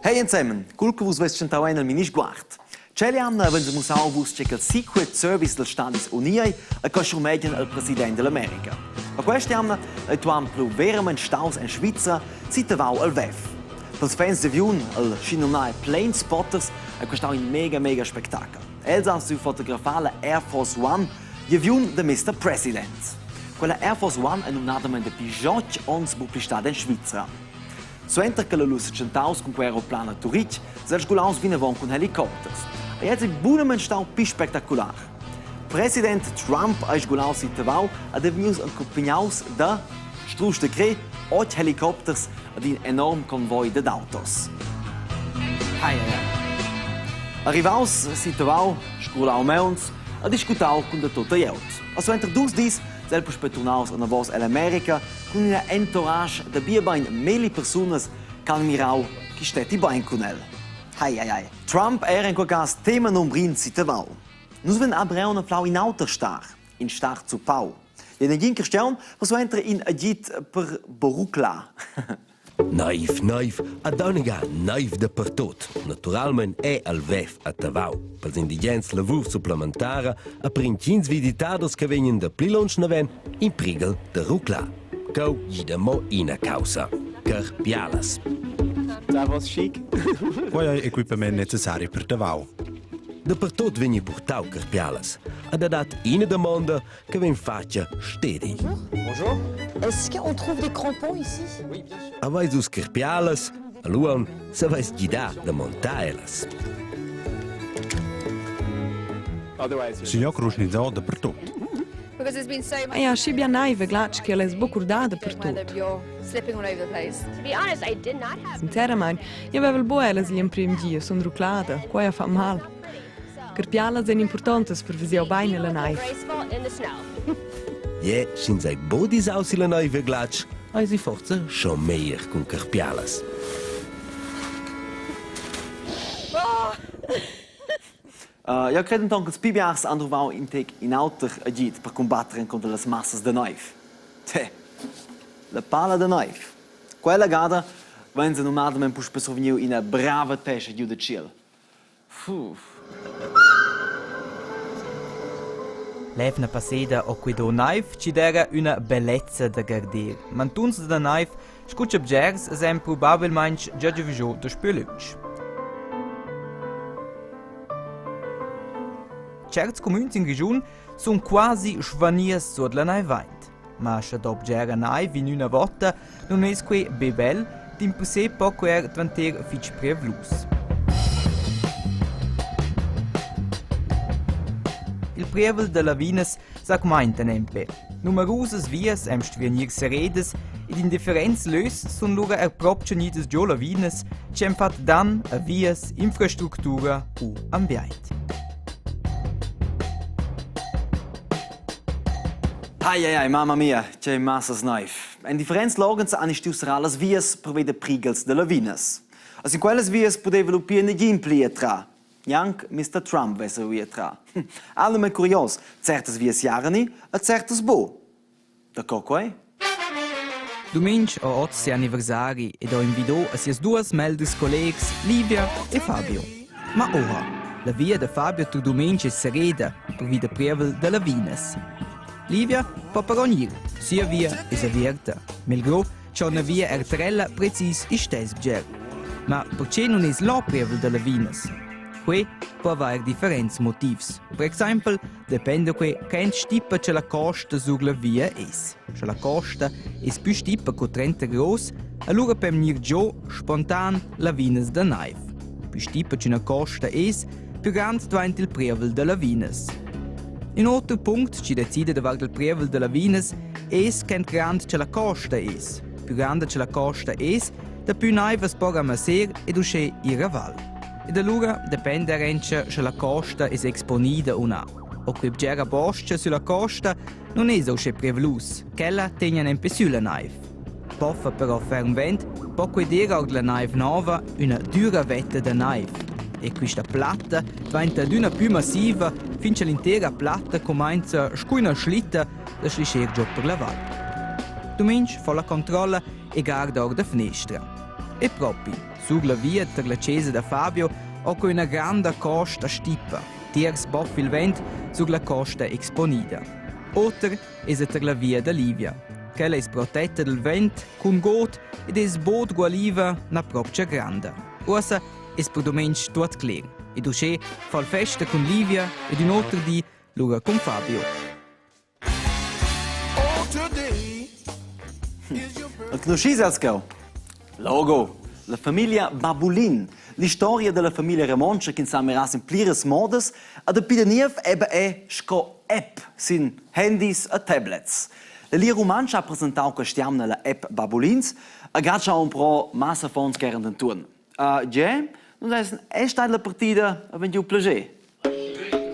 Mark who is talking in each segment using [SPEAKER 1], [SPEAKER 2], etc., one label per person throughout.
[SPEAKER 1] Hey zusammen, cool che vos vest sentau en al minis guard. C'è anna wenn se musau vus che il Secret Service del Stadis Unii a coschumedian al president dell'America. Ma quest'anno è tuam plu verament staus en Svizra sitavau al VEF. Pels fans de viun al scinunai Plane Spotters è quest'au un mega spettacolo. Els han su fotografare Air Force One je viun de Mr. President. Quella Air Force One è nunadamente pigiotch ons buplistad en Svizra. Suenter che la luce centaus con quell'aeroplano Turic, sel sculaus vinavon con helicopters. E jetzt è bunament stau pi spectacular. President Trump ha sculaus sitavau ad evnius accompagnaus da strus de cre 8 helicopters ad un enorm convoi de autos. Arrivaus sitavau, sculau meuns, a discutau con de tota jeut. A suenter dus dis, selber spetunaus an avos l'America, con una entourage de biebain meli personas can mirau chi stetti bain con el. Trump era in quel gas tema nombrin sitavau. Nus ven abreu una flau in autostar, in star zu pau. Je ne ginker stern, was entra in agit per borucla.
[SPEAKER 2] Naif, a doniga naif de per tot. Naturalment è al VEF a Tavau. Pels indigents lavur supplementara a princins viditados che venien de plilonch naven in prigel de rucla. Cau gida mo ina causa. Carpialas.
[SPEAKER 3] Davos chic.
[SPEAKER 4] Qual è l'equipamento necessario per Tavau?
[SPEAKER 2] De per tot vegni portau carpialas. Ad adat ina domanda che ven faccia stedi.
[SPEAKER 3] Bonjour.
[SPEAKER 5] Est-ce qu'on trouve des crampons ici?
[SPEAKER 3] Oui, bien sûr.
[SPEAKER 2] Avais us carpialas, a luan se vais gida de montaelas.
[SPEAKER 3] Otherwise,
[SPEAKER 4] Si io crusnizzo dappertutto.
[SPEAKER 6] Because there's been so much
[SPEAKER 7] Ja, și bia naive glaci che les bucurdada per
[SPEAKER 6] whether
[SPEAKER 7] tot.
[SPEAKER 6] you're slipping all over the place. To be honest, I did not have
[SPEAKER 7] Sinceramente, io avevo il boelas gli in prim dia, son ruclada, qua fa mal. Carpialas sono importanti per visio bene la naive.
[SPEAKER 6] graceful in the snow.
[SPEAKER 2] Je, sin sei bodis aus la naive glatsch, ai si forza schon meier con carpialas.
[SPEAKER 1] Io credo che i PBRs andavano in auto agit per combattere contro le masse de naive. La pala de naive. Quella gada, wenn sie normalmente push per sovvenire in una brava pesce giù de ciel.
[SPEAKER 8] Levna passeda o quido naif ci dera una bellezza da gardir. Mantuns da naif scuccia bgers sem probabilmente già già da spülütsch. Certs communs in Grigiun sun quasi schvaniers sur la naivaint. Ma se dob gera naiv in una volta non es que bebel d'impusé poco tvanter fitch prevlus. Il prevel de lavinas s'augmenta nempe. Numerosas vias em stvenir seredes ed indifferenz lös sun lura propcionides gio lavinas c'em fat dan a vias, infrastruktura u ambient.
[SPEAKER 1] Mamma mia, c'è massas naif. En differenz logens an istiusar las vias per vede prigels de lavinas. As in quelles vias poteva lupia negin plietra. Jank Mr. Trump vesse uietra. Allem curios, certes vias jarani, a certes bo. Da coquoi?
[SPEAKER 8] Domingo o 8 anniversari ed ho invitato a sias duas meldes collegs Livia e Fabio. Ma ora, la via de Fabio tu domingo è sereda per vide prevel de lavinas. Livia può paronir, sia via è avierta. Melgro c'è una via ertrella precis e stesbger. Ma perché non è la prevel de lavinas? Qui può avere differenti motivi. Per esempio, dipende che stipa c'è la costa sur la via è. Se la costa è più stipa che 30 gros, allora per venire giù spontan lavinas da naive. Più stipa c'è una costa è, più grande diventa il prevel de lavinas. Un altro punto ci decide di avere il prevel de lavinas è che grande c'è la costa è. Più grande c'è la costa è, da più naive si può ammassare ed uscire in raval. Ed allora dipende se la costa è esponida o no. O che c'era boscia sulla costa non è so prevelus, quella tiene in più sulla naive. Poffa però fermamente, può vedere la naive nuova una dura vetta da naive. E questa platta diventa d'una più massiva finché l'intera platta comincia a scuina slitta da sliscer giù per la valle. Domingo fa la controlla e guarda da finestra. E proprio, sulla via per la chiesa da Fabio ho con una grande costa stippa, tiers boff il vent sulla costa esponida. Otter è per la via da Livia, che è protetta dal vent con got ed è boot gualiva na propria grande. Ora è per domenica tutto clear. E Duce fa il festa con Livia ed un altro di Lura con Fabio.
[SPEAKER 1] Conosci Elsko? Logo. La famiglia Babulin. La storia della famiglia Ramoncha che insieme in plires modes ad a Pideniev è sco app, sin handys e tablets. La lia romancia ha presentato quest'anno la app Babulins e grazie a un pro massa fons che erano intorno. Ja, non è stata la partita a venire piacere.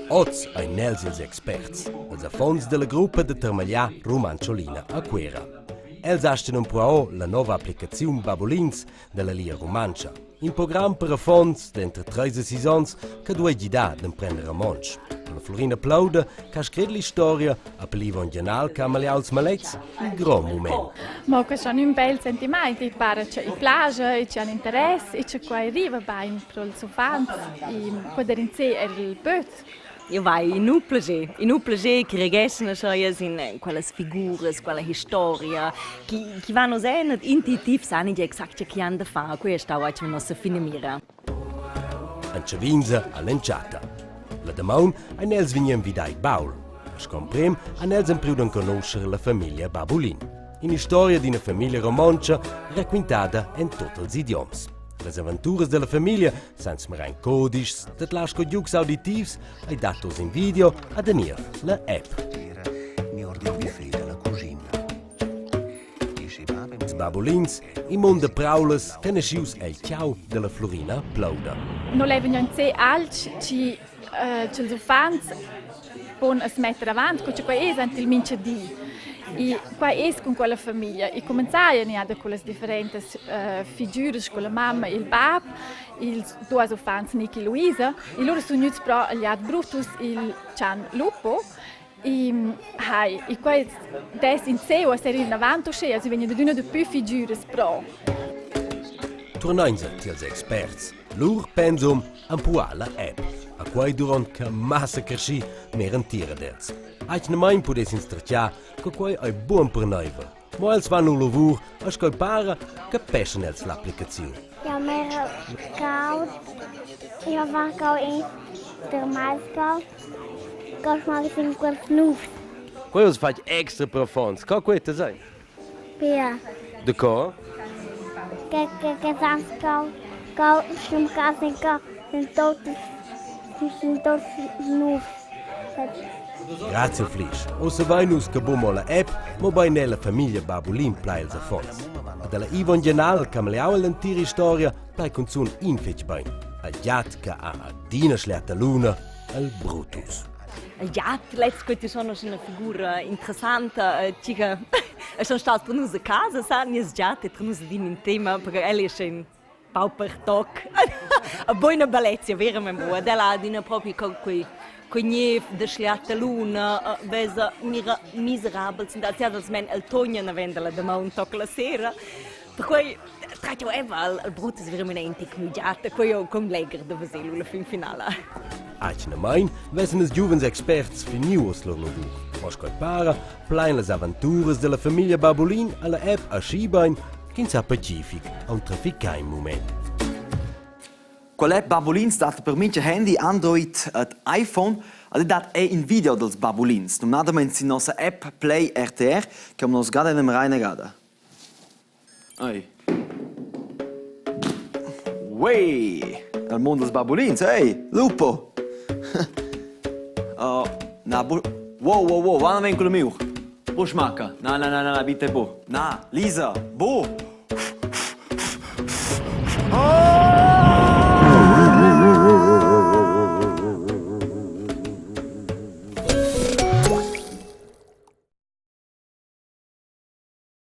[SPEAKER 2] Oz ai nels ils experts, els affons della gruppa de Termaglià Romanciolina a Quera. Els asten un pro la nova applicazione Babulins della Lia Romancia, un programma per affons d'entre 3 e 6 ans che due gidà d'imprendere a Monch. La Florina Plauda, che ha scritto la storia, appelliva un giornale che ha als malets, un gran momento.
[SPEAKER 9] Ma questo è un bel sentimento, pare che i plage, e c'è un interesse, e c'è qua arriva bene per il sofans, e poter in sé è il bot.
[SPEAKER 10] Io vai in un piacere che rigessono in quelle figure, quella storia, che vanno sempre intuitiv sanno già esatto che hanno da fare, questo è la nostra finimira.
[SPEAKER 2] Anche vinza all'enciata. La domani a nels vignen vidai Baul. Scomprem a nels imprudon conoscere la famiglia Babulin. Una storia di una famiglia romancia raccontata in tutti gli idiomi. Le avventure della famiglia, senza mai in codici, det lasco giugs auditivs, e datos in video ad anir la app. Els Babulins, in mondo praules, che nascius el ciao della Florina Plauda.
[SPEAKER 9] Non levano in sé altri che i sofans pon a mettere avanti, che qua è il mince di. E qua è con quella famiglia. E cominciai a con le differenti figure, con la mamma e il babbo, i due sofans Nicky e Luisa. E loro sono venuti però agli altri Brutus e il Gian Lupo. E qua adesso in sé a essere in avanti, si vengono di più figure però.
[SPEAKER 2] Tornando als experts, lur pensum un po' alla app, a quai durant che massa cresci meren tira dels. Ach ne mein podes instracciar che quai è buon per noiva, ma els vanno lavur a scolpare che pesce els l'applicazione.
[SPEAKER 11] Ja, meer koud. Ja, van koud in de maiskou. Koud maar eens in kort snoef.
[SPEAKER 2] Quai os faig extra per fons, ca quai te sai?
[SPEAKER 11] Pia.
[SPEAKER 2] De co?
[SPEAKER 11] Que sans koud, schum kassen koud, zijn tot snoef.
[SPEAKER 2] Grazie Flisch. O se vai nus che bomo la app, mo bei nella famiglia Babulin plai els affons. E dalla Ivon Gianal che me le au l'antiri storia plai conzun infec bein. Al giat che ha a dina schlerta luna, al Brutus.
[SPEAKER 10] Ja, letztens sono una figura interessante, che sono stato per noi a casa, sanno, e già per noi in tema, perché lei è un pauper toc. A buona bellezza, veramente buona. Ella ha proprio quei Cognev de schliata luna, vesa mira miserabel, sind als das men el Tonja na vendela de mount toc la sera. Per cui tratto eva al Brutus veramente comediata, poi io con legger de veselu la fin finale.
[SPEAKER 2] Ach na mein, wesen es juvens experts finius lo lodu. Mosco para, plain las avventuras della famiglia Babulin alla app a Schibein, che sa pacific, a un trafficai moment.
[SPEAKER 1] Quell'app Babulins data per mince handy, Android e iPhone ed dat è in video dels Babulins. Nominadamente in nostra app Play RTR che nos gada in reine gada. Ehi. Wey! Il mondo dels Babulins, ehi! Lupo! Wow, wann ven con il mio? Bo schmacca? Na, bitte bo. Na, Lisa, bo!